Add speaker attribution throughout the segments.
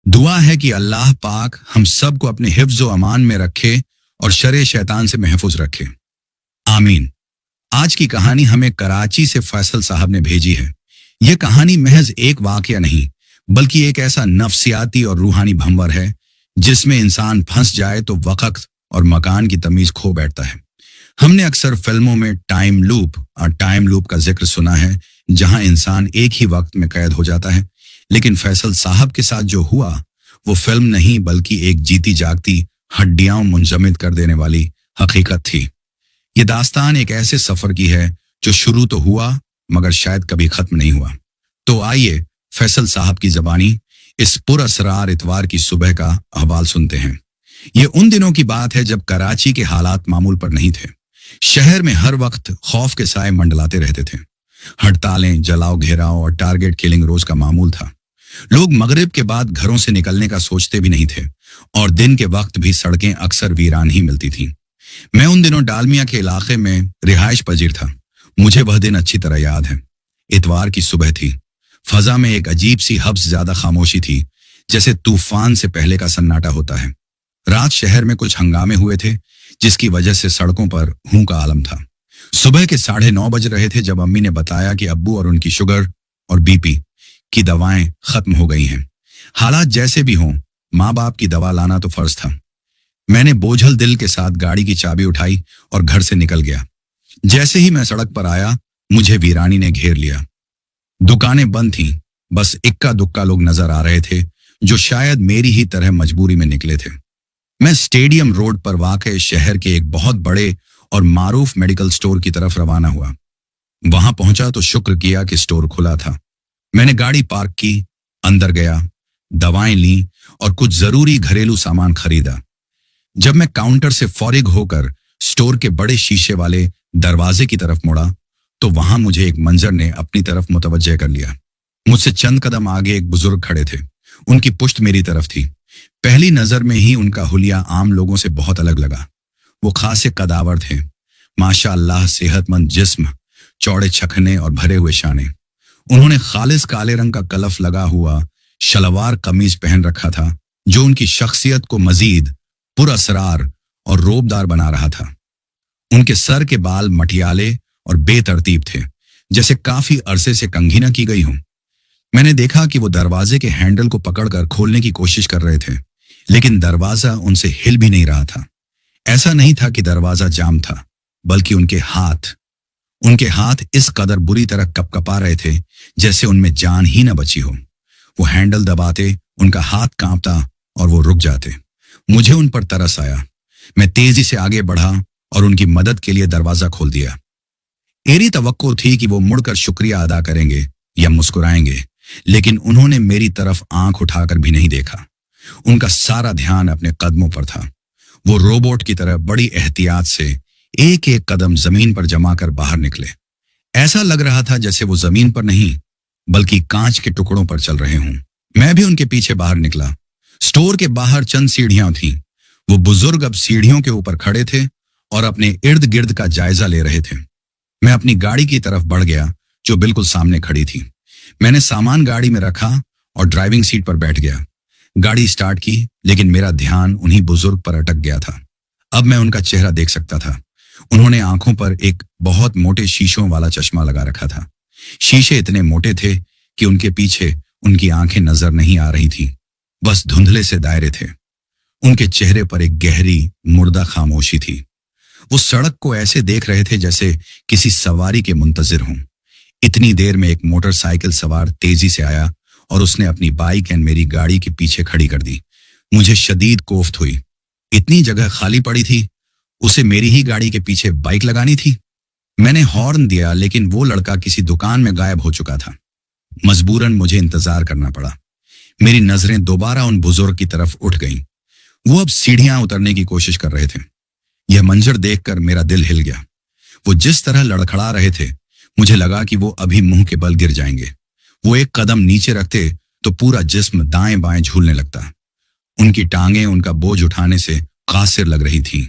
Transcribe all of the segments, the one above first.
Speaker 1: दुआ है कि अल्लाह पाक हम सब को अपने हिफ्ज व अमान में रखे और शर शैतान से महफूज रखे। आमीन। आज की कहानी हमें कराची से फैसल साहब ने भेजी है। यह कहानी महज एक वाकया नहीं, बल्कि एक ऐसा नफ्सियाती और रूहानी भंवर है जिसमें इंसान फंस जाए तो वक्त और मकान की तमीज खो बैठता है। हमने अक्सर फिल्मों में टाइम लूप का जिक्र सुना है, जहां इंसान एक ही वक्त में कैद हो जाता है। लेकिन फैसल साहब के साथ जो हुआ वो फिल्म नहीं, बल्कि एक जीती जागती हड्डियां मुंजमद कर देने वाली हकीकत थी। ये दास्तान एक ऐसे सफर की है जो शुरू तो हुआ मगर शायद कभी खत्म नहीं हुआ। तो आइए फैसल साहब की जबानी इस पुरअसरार इतवार की सुबह का अहवाल सुनते हैं। ये उन दिनों की बात है जब कराची के हालात मामूल पर नहीं थे। शहर में हर वक्त खौफ के साए मंडलाते रहते थे। हड़तालें, जलाओ घेराव और टारगेट किलिंग रोज का मामूल था। लोग मगरिब के बाद घरों से निकलने का सोचते भी नहीं थे और दिन के वक्त भी सड़कें अक्सर वीरान ही मिलती थीं। मैं उन दिनों डालमिया के इलाके में रिहाइश पजीर था। मुझे वह दिन अच्छी तरह याद है। इतवार की सुबह थी। फजा में एक अजीब सी हब्स ज्यादा खामोशी थी, जैसे तूफान से पहले का सन्नाटा होता है। रात शहर में कुछ हंगामे हुए थे, जिसकी वजह से सड़कों पर हूं का आलम था। सुबह के 9:30 बज रहे थे जब अम्मी ने बताया कि अब्बू और उनकी शुगर और बीपी की दवाएं खत्म हो गई हैं। हालात जैसे भी हों, माँ बाप की दवा लाना तो फर्ज था। मैंने बोझल दिल के साथ गाड़ी की चाबी उठाई और घर से निकल गया। जैसे ही मैं सड़क पर आया, मुझे वीरानी ने घेर लिया। दुकानें बंद थीं, बस इक्का दुक्का लोग नजर आ रहे थे जो शायद मेरी ही तरह मजबूरी में निकले थे। मैं स्टेडियम रोड पर वाक़ शहर के एक बहुत बड़े और मारूफ मेडिकल स्टोर की तरफ रवाना हुआ। वहां पहुंचा तो शुक्र किया कि स्टोर खुला था। मैंने गाड़ी पार्क की, अंदर गया, दवाएं लीं और कुछ जरूरी घरेलू सामान खरीदा। जब मैं काउंटर से फौरिग होकर स्टोर के बड़े शीशे वाले दरवाजे की तरफ मुड़ा तो वहां मुझे एक मंजर ने अपनी तरफ मुतवज्जे कर लिया। मुझसे चंद कदम आगे एक बुजुर्ग खड़े थे। उनकी पुश्त मेरी तरफ थी। पहली नजर में ही उनका हुलिया आम लोगों से बहुत अलग लगा। वो खासे कदावर थे, माशाअल्लाह सेहतमंद जिस्म, चौड़े छखने और भरे हुए शाने। उन्होंने खालिस काले रंग का कलफ लगा हुआ शलवार कमीज पहन रखा था, जो उनकी शख्सियत को मजीद पुरअसरार और रोबदार बना रहा था। उनके सर के बाल मटियाले और बेतरतीब थे, जैसे काफी अरसे से कंघी न की गई हों। मैंने देखा कि वो दरवाजे के हैंडल को पकड़कर खोलने की कोशिश कर रहे थे, लेकिन दरवाजा उनसे हिल भी नहीं रहा था। ऐसा नहीं था कि दरवाजा जाम था, बल्कि उनके हाथ इस कदर बुरी तरह कपकपा रहे थे जैसे उनमें जान ही न बची हो। वो हैंडल दबाते, उनका हाथ कांपता और वो रुक जाते। मुझे उन पर तरस आया। मैं तेजी से आगे बढ़ा और उनकी मदद के लिए दरवाजा खोल दिया। मेरी तवक्को थी कि वो मुड़कर शुक्रिया अदा करेंगे या मुस्कुराएंगे, लेकिन उन्होंने मेरी तरफ आंख उठाकर भी नहीं देखा। उनका सारा ध्यान अपने कदमों पर था। वो रोबोट की तरह बड़ी एहतियात से एक एक कदम जमीन पर जमा कर बाहर निकले। ऐसा लग रहा था जैसे वो जमीन पर नहीं, बल्कि कांच के टुकड़ों पर चल रहे हों। मैं भी उनके पीछे बाहर निकला। स्टोर के बाहर चंद सीढ़ियां थीं। वो बुजुर्ग अब सीढ़ियों के ऊपर खड़े थे और अपने इर्द गिर्द का जायजा ले रहे थे। मैं अपनी गाड़ी की तरफ बढ़ गया, जो बिल्कुल सामने खड़ी थी। मैंने सामान गाड़ी में रखा और ड्राइविंग सीट पर बैठ गया। गाड़ी स्टार्ट की, लेकिन मेरा ध्यान उन्हीं बुजुर्ग पर अटक गया था। अब मैं उनका चेहरा देख सकता था। उन्होंने आंखों पर एक बहुत मोटे शीशों वाला चश्मा लगा रखा था। शीशे इतने मोटे थे कि उनके पीछे उनकी आंखें नजर नहीं आ रही थीं, बस धुंधले से दायरे थे। उनके चेहरे पर एक गहरी मुर्दा खामोशी थी। वो सड़क को ऐसे देख रहे थे जैसे किसी सवारी के मुंतजिर हों। इतनी देर में एक मोटरसाइकिल सवार तेजी से आया और उसने अपनी बाइक एंड मेरी गाड़ी के पीछे खड़ी कर दी। मुझे शदीद कोफ्त हुई। इतनी जगह खाली पड़ी थी, उसे मेरी ही गाड़ी के पीछे बाइक लगानी थी। मैंने हॉर्न दिया, लेकिन वो लड़का किसी दुकान में गायब हो चुका था। मजबूरन मुझे इंतजार करना पड़ा। मेरी नजरें दोबारा उन बुजुर्ग की तरफ उठ गईं। वो अब सीढ़ियां उतरने की कोशिश कर रहे थे। यह मंजर देखकर मेरा दिल हिल गया। वो जिस तरह लड़खड़ा रहे थे, मुझे लगा कि वो अभी मुंह के बल गिर जाएंगे। वो एक कदम नीचे रखते तो पूरा जिस्म दाएं बाएं झूलने लगता। उनकी टांगें उनका बोझ उठाने से कासिर लग रही थीं।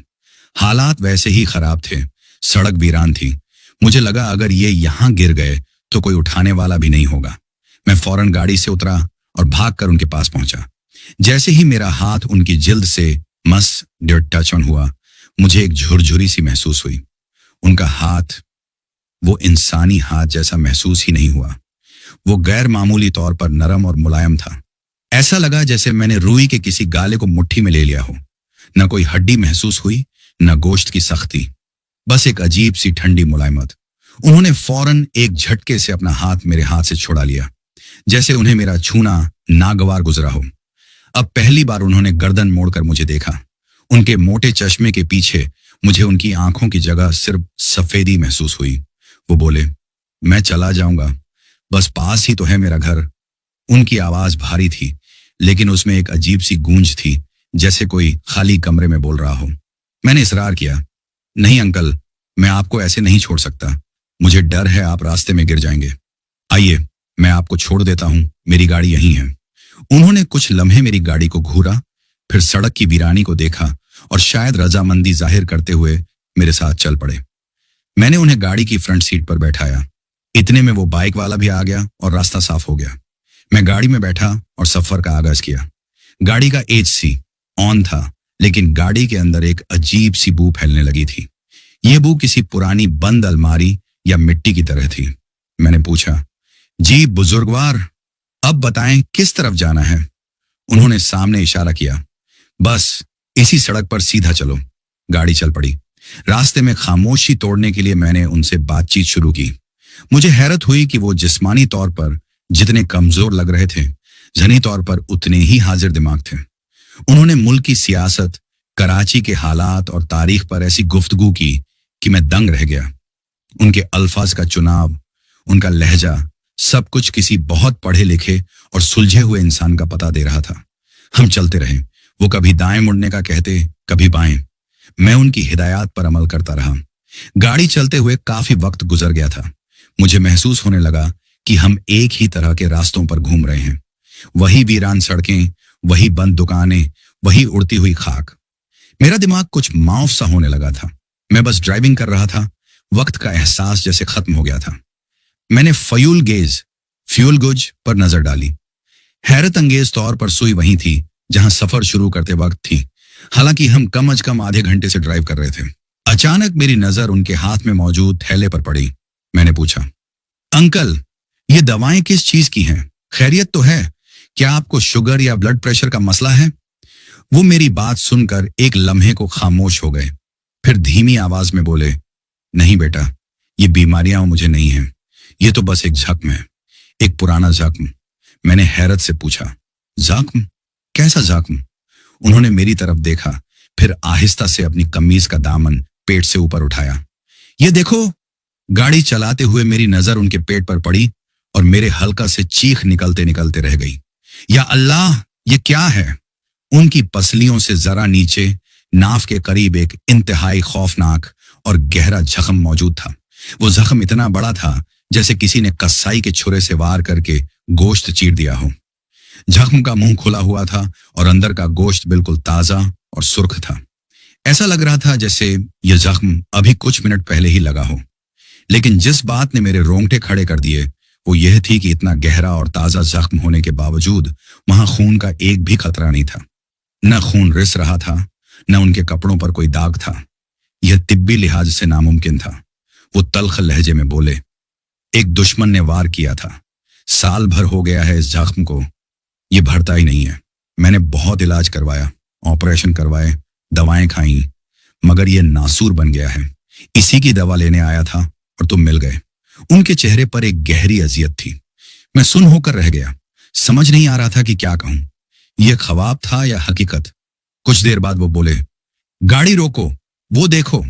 Speaker 1: हालात वैसे ही खराब थे। सड़क वीरान थी। मुझे लगा अगर ये यहां गिर गए तो कोई उठाने वाला भी नहीं होगा। मैं फौरन गाड़ी से उतरा और भागकर उनके पास पहुंचा। जैसे ही मेरा हाथ उनकी जिल्द से मस टच ऑन हुआ, मुझे एक झुरझुरी सी महसूस हुई। उनका हाथ वो इंसानी हाथ जैसा महसूस ही नहीं हुआ। वो गैर मामूली तौर पर नरम और मुलायम था। ऐसा लगा जैसे मैंने रूई के किसी गाले को मुट्ठी में ले लिया हो। न कोई हड्डी महसूस हुई, न गोश्त की सख्ती, बस एक अजीब सी ठंडी मुलायमत। उन्होंने फौरन एक झटके से अपना हाथ मेरे हाथ से छुड़ा लिया, जैसे उन्हें मेरा छूना नागवार गुजरा हो। अब पहली बार उन्होंने गर्दन मोड़कर मुझे देखा। उनके मोटे चश्मे के पीछे मुझे उनकी आंखों की जगह सिर्फ सफेदी महसूस हुई। वो बोले, मैं चला जाऊंगा, बस पास ही तो है मेरा घर। उनकी आवाज भारी थी, लेकिन उसमें एक अजीब सी गूंज थी, जैसे कोई खाली कमरे में बोल रहा हो। मैंने इसरार किया, नहीं अंकल, मैं आपको ऐसे नहीं छोड़ सकता। मुझे डर है आप रास्ते में गिर जाएंगे। आइए, मैं आपको छोड़ देता हूं, मेरी गाड़ी यहीं है। उन्होंने कुछ लम्हे मेरी गाड़ी को घूरा, फिर सड़क की वीरानी को देखा और शायद रजामंदी जाहिर करते हुए मेरे साथ चल पड़े। मैंने उन्हें गाड़ी की फ्रंट सीट पर बैठाया। इतने में वो बाइक वाला भी आ गया और रास्ता साफ हो गया। मैं गाड़ी में बैठा और सफर का आगाज किया। गाड़ी का एसी ऑन था, लेकिन गाड़ी के अंदर एक अजीब सी बू फैलने लगी थी। ये बू किसी पुरानी बंद अलमारी या मिट्टी की तरह थी। मैंने पूछा, जी बुजुर्गवार, अब बताएं किस तरफ जाना है? उन्होंने सामने इशारा किया। बस इसी सड़क पर सीधा चलो। गाड़ी चल पड़ी। रास्ते में खामोशी तोड़ने के लिए मैंने उनसे बातचीत शुरू की। मुझे हैरत हुई कि वो जिस्मानी तौर पर जितने कमजोर लग रहे थे, ज़हनी तौर पर उतने ही हाजिर दिमाग थे। उन्होंने मुल्क की सियासत, कराची के हालात और तारीख पर ऐसी गुफ्तगू की कि मैं दंग रह गया। उनके अल्फाज का चुनाव, उनका लहजा, सब कुछ किसी बहुत पढ़े लिखे और सुलझे हुए इंसान का पता दे रहा था। हम चलते रहे। वो कभी दाएं मुड़ने का कहते, कभी बाएं। मैं उनकी हिदायत पर अमल करता रहा। गाड़ी चलते हुए काफी वक्त गुजर गया था। मुझे महसूस होने लगा कि हम एक ही तरह के रास्तों पर घूम रहे हैं। वही वीरान सड़कें, वही बंद दुकानें, वही उड़ती हुई खाक। मेरा दिमाग कुछ माउफ सा होने लगा था। मैं बस ड्राइविंग कर रहा था। वक्त का एहसास जैसे खत्म हो गया था। मैंने फ्यूल गुज पर नजर डाली। हैरत अंगेज तौर पर सुई वहीं थी जहां सफर शुरू करते वक्त थी, हालांकि हम कम अज कम आधे घंटे से ड्राइव कर रहे थे। अचानक मेरी नजर उनके हाथ में मौजूद थैले पर पड़ी। मैंने पूछा, अंकल, ये दवाएं किस चीज की हैं? खैरियत तो है? क्या आपको शुगर या ब्लड प्रेशर का मसला है? वो मेरी बात सुनकर एक लम्हे को खामोश हो गए, फिर धीमी आवाज में बोले, नहीं बेटा, ये बीमारियां मुझे नहीं हैं। ये तो बस एक जख्म है, एक पुराना जख्म। मैंने हैरत से पूछा, जख्म? कैसा जख्म? उन्होंने मेरी तरफ देखा, फिर आहिस्ता से अपनी कमीज का दामन पेट से ऊपर उठाया। ये देखो। गाड़ी चलाते हुए मेरी नजर उनके पेट पर पड़ी और मेरे हल्का से चीख निकलते निकलते रह गई। या अल्लाह, ये क्या है? उनकी पसलियों से जरा नीचे नाफ के करीब एक इंतहाई खौफनाक और गहरा जख्म मौजूद था। वो जख्म इतना बड़ा था जैसे किसी ने कसाई के छुरे से वार करके गोश्त चीर दिया हो। जख्म का मुंह खुला हुआ था और अंदर का गोश्त बिल्कुल ताजा और सुर्ख था। ऐसा लग रहा था जैसे यह जख्म अभी कुछ मिनट पहले ही लगा हो। लेकिन जिस बात ने मेरे रोंगटे खड़े कर दिए वो यह थी कि इतना गहरा और ताजा जख्म होने के बावजूद वहां खून का एक भी खतरा नहीं था। न खून रिस रहा था, न उनके कपड़ों पर कोई दाग था। यह तिब्बी लिहाज से नामुमकिन था। वो तल्ख लहजे में बोले, एक दुश्मन ने वार किया था। साल भर हो गया है इस जख्म को, ये भरता ही नहीं है। मैंने बहुत इलाज करवाया, ऑपरेशन करवाए, दवाएं खाई, मगर ये नासूर बन गया है। इसी की दवा लेने आया था और तुम मिल गए। उनके चेहरे पर एक गहरी अजियत थी। मैं सुन होकर रह गया। समझ नहीं आ रहा था कि क्या कहूं। यह ख्वाब था या हकीकत। कुछ देर बाद वो बोले, गाड़ी रोको, वो देखो।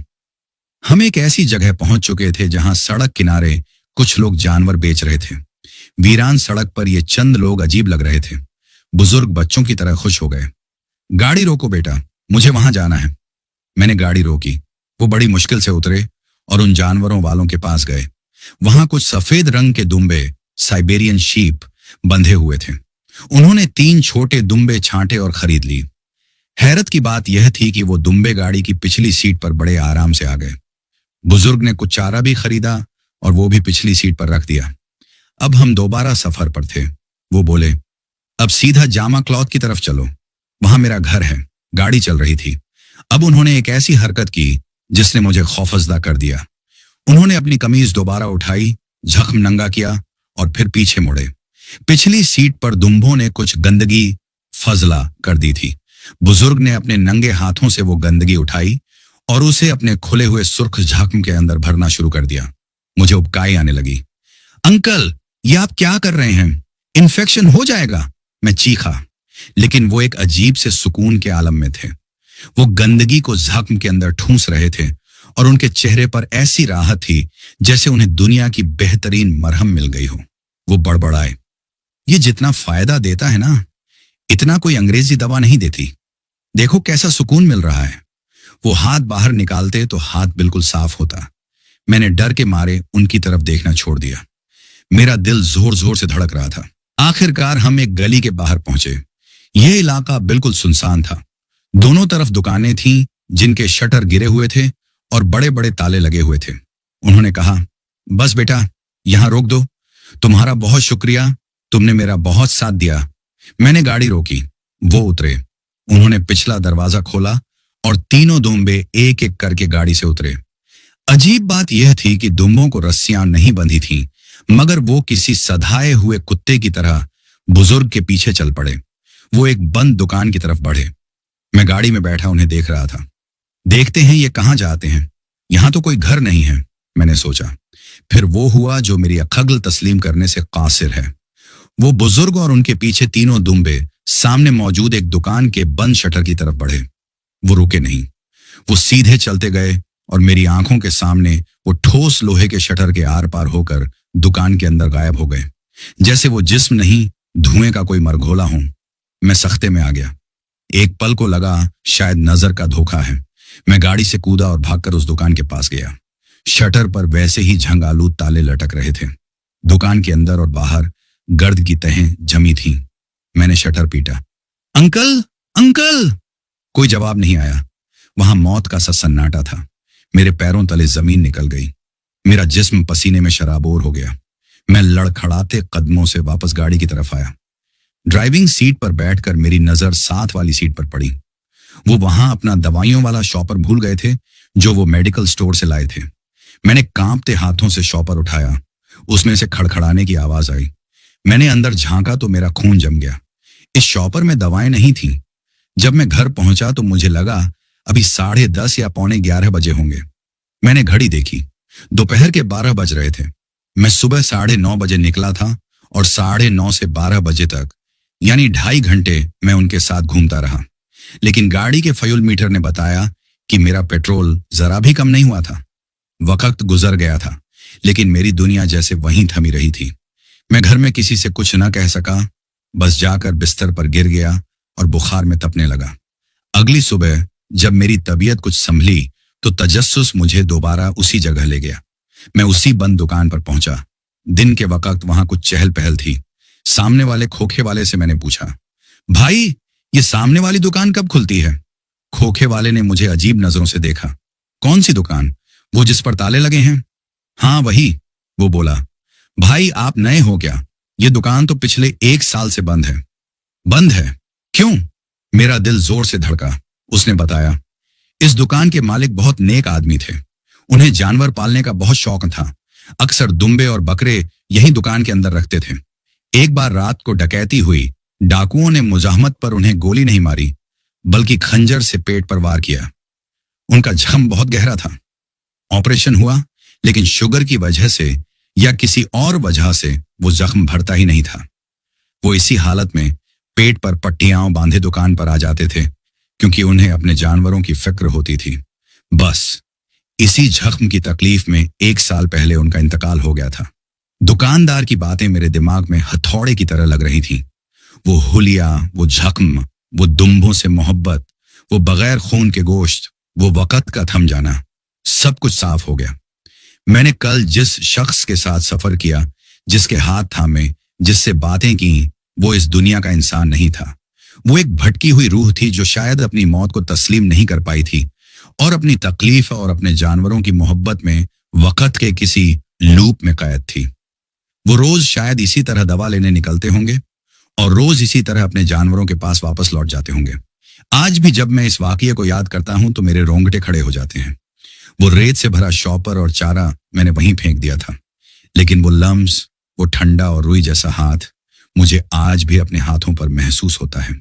Speaker 1: हम एक ऐसी जगह पहुंच चुके थे जहां सड़क किनारे कुछ लोग जानवर बेच रहे थे। वीरान सड़क पर ये चंद लोग अजीब लग रहे थे। बुजुर्ग बच्चों की तरह खुश हो गए। गाड़ी रोको बेटा, मुझे वहां जाना है। मैंने गाड़ी रोकी। वो बड़ी मुश्किल से उतरे और उन जानवरों वालों के पास गए। वहां कुछ सफेद रंग के दुम्बे, साइबेरियन शीप, बंधे हुए थे। उन्होंने 3 छोटे दुम्बे छांटे और खरीद ली। हैरत की बात यह थी कि वो दुम्बे गाड़ी की पिछली सीट पर बड़े आराम से आ गए। बुजुर्ग ने कुछ चारा भी खरीदा और वो भी पिछली सीट पर रख दिया। अब हम दोबारा सफर पर थे। वो बोले, अब सीधा जामा क्लॉथ की तरफ चलो, वहां मेरा घर है। गाड़ी चल रही थी। अब उन्होंने एक ऐसी हरकत की जिसने मुझे खौफजदा कर दिया। उन्होंने अपनी कमीज दोबारा उठाई, जख्म नंगा किया और फिर पीछे मुड़े। पिछली सीट पर दुम्बों ने कुछ गंदगी फजला कर दी थी। बुजुर्ग ने अपने नंगे हाथों से वो गंदगी उठाई और उसे अपने खुले हुए सुर्ख जख्म के अंदर भरना शुरू कर दिया। मुझे उबकाई आने लगी। अंकल, ये आप क्या कर रहे हैं? इन्फेक्शन हो जाएगा, मैं चीखा। लेकिन वो एक अजीब से सुकून के आलम में थे। वो गंदगी को जख्म के अंदर ठूंस रहे थे और उनके चेहरे पर ऐसी राहत थी जैसे उन्हें दुनिया की बेहतरीन मरहम मिल गई हो। वो बड़बड़ाए, ये जितना फायदा देता है ना, इतना कोई अंग्रेजी दवा नहीं देती। देखो कैसा सुकून मिल रहा है। वो हाथ बाहर निकालते तो हाथ बिल्कुल साफ होता। मैंने डर के मारे उनकी तरफ देखना छोड़ दिया। मेरा दिल जोर जोर से धड़क रहा था। आखिरकार हम एक गली के बाहर पहुंचे। यह इलाका बिल्कुल सुनसान था। दोनों तरफ दुकानें थीं जिनके शटर गिरे हुए थे और बड़े बड़े ताले लगे हुए थे। उन्होंने कहा, बस बेटा, यहां रोक दो। तुम्हारा बहुत शुक्रिया, तुमने मेरा बहुत साथ दिया। मैंने गाड़ी रोकी। वो उतरे। उन्होंने पिछला दरवाजा खोला और तीनों दुम्बे एक एक करके गाड़ी से उतरे। अजीब बात यह थी कि दुम्बों को रस्सियां नहीं बंधी थीं, मगर वो किसी सधाए हुए कुत्ते की तरह बुजुर्ग के पीछे चल पड़े। वो एक बंद दुकान की तरफ बढ़े। मैं गाड़ी में बैठा उन्हें देख रहा था। देखते हैं ये कहां जाते हैं। यहां तो कोई घर नहीं है, मैंने सोचा। फिर वो हुआ जो मेरी अक्ल तस्लीम करने से कासिर है। वो बुजुर्ग और उनके पीछे तीनों दुम्बे सामने मौजूद एक दुकान के बंद शटर की तरफ बढ़े। वो रुके नहीं। वो सीधे चलते गए और मेरी आंखों के सामने वो ठोस लोहे के शटर के आर पार होकर दुकान के अंदर गायब हो गए, जैसे वो जिस्म नहीं, धुएं का कोई मरघोला हूं। मैं सख्ते में आ गया। एक पल को लगा शायद नजर का धोखा है। मैं गाड़ी से कूदा और भागकर उस दुकान के पास गया। शटर पर वैसे ही झंगालूद ताले लटक रहे थे। दुकान के अंदर और बाहर गर्द की तहें जमी थीं। मैंने शटर पीटा। Uncle, uncle! कोई जवाब नहीं आया। वहां मौत का सा सन्नाटा था। मेरे पैरों तले जमीन निकल गई। मेरा जिस्म पसीने में शराबोर हो गया। मैं लड़खड़ाते कदमों से वापस गाड़ी की तरफ आया। ड्राइविंग सीट पर बैठकर मेरी नजर साथ वाली सीट पर पड़ी। वो वहां अपना दवाइयों वाला शॉपर भूल गए थे जो वो मेडिकल स्टोर से लाए थे। मैंने कांपते हाथों से शॉपर उठाया। उसमें से खड़खड़ाने की आवाज आई। मैंने अंदर झांका तो मेरा खून जम गया। इस शॉपर में दवाएं नहीं थीं। जब मैं घर पहुंचा तो मुझे लगा अभी 10:30 या 11:15 बजे होंगे। मैंने घड़ी देखी। दोपहर के 12 बज रहे थे। मैं सुबह 9:30 बजे निकला था और 9:30 से 12 बजे तक, यानी 2.5 घंटे मैं उनके साथ घूमता रहा। लेकिन गाड़ी के फ्यूल मीटर ने बताया कि मेरा पेट्रोल जरा भी कम नहीं हुआ था। वक्त गुजर गया था, लेकिन मेरी दुनिया जैसे वहीं थमी रही थी। मैं घर में किसी से कुछ न कह सका, बस जाकर बिस्तर पर गिर गया और बुखार में तपने लगा। अगली सुबह जब मेरी तबीयत कुछ संभली तो तजस्सुस मुझे दोबारा उसी जगह ले गया। मैं उसी बंद दुकान पर पहुंचा। दिन के वक्त वहां कुछ चहल पहल थी। सामने वाले खोखे वाले से मैंने पूछा, भाई, ये सामने वाली दुकान कब खुलती है? खोखे वाले ने मुझे अजीब नजरों से देखा। कौन सी दुकान? वो जिस पर ताले लगे हैं? हाँ वही, वो बोला। भाई, आप नए हो क्या? ये दुकान तो पिछले 1 साल से बंद है। बंद है? क्यों? मेरा दिल जोर से धड़का। उसने बताया, इस दुकान के मालिक बहुत नेक आदमी थे। उन्हें जानवर पालने का बहुत शौक था। अक्सर दुम्बे और बकरे यही दुकान के अंदर रखते थे। एक बार रात को डकैती हुई। डाकुओं ने मुजाहमत पर उन्हें गोली नहीं मारी, बल्कि खंजर से पेट पर वार किया। उनका जख्म बहुत गहरा था। ऑपरेशन हुआ, लेकिन शुगर की वजह से या किसी और वजह से वो जख्म भरता ही नहीं था। वो इसी हालत में पेट पर पट्टियां बांधे दुकान पर आ जाते थे, क्योंकि उन्हें अपने जानवरों की फिक्र होती थी। बस इसी जख्म की तकलीफ में 1 साल पहले उनका इंतकाल हो गया था। दुकानदार की बातें मेरे दिमाग में हथौड़े की तरह लग रही थीं। वो हुलिया, वो जख्म, वो दुम्बों से मोहब्बत, वो बगैर खून के गोश्त, वो वक़्त का थम जाना, सब कुछ साफ हो गया। मैंने कल जिस शख्स के साथ सफर किया, जिसके हाथ थामे, जिससे बातें की, वो इस दुनिया का इंसान नहीं था। वो एक भटकी हुई रूह थी जो शायद अपनी मौत को तस्लीम नहीं कर पाई थी और अपनी तकलीफ और अपने जानवरों की मोहब्बत में वक़्त के किसी लूप में कैद थी। वो रोज शायद इसी तरह दवा लेने निकलते होंगे और रोज इसी तरह अपने जानवरों के पास वापस लौट जाते होंगे। आज भी जब मैं इस वाकये को याद करता हूं तो मेरे रोंगटे खड़े हो जाते हैं। वो रेत से भरा शॉपर और चारा मैंने वहीं फेंक दिया था, लेकिन वो लम्स, वो ठंडा और रुई जैसा हाथ मुझे आज भी अपने हाथों पर महसूस होता है।